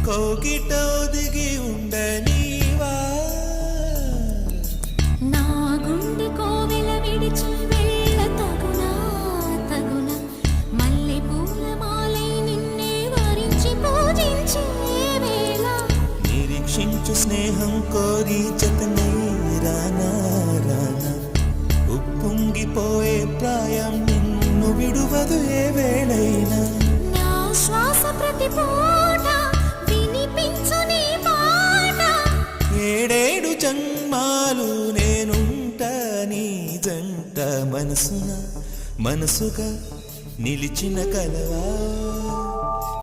కోకిట ఒదిగి ఉండనీవా నా గుండె కోవెల విడిచి వెళ్ళ తగునా తగునా మల్లె పూల మాలై నిన్నే వరించి పూజించే వేళ నిరీక్షించు స్నేహం కోరి జతనే రానా రానా ఉప్పొంగిపోయే ప్రాయం నిన్ను విడువదు ఏ వేళైనా నా శ్వాస ప్రతి పూట వినిపించు నీ మాట ఏడేడు జన్మాలు నేనుంటా నీ జంట మనసుగా నిలిచిన కలవా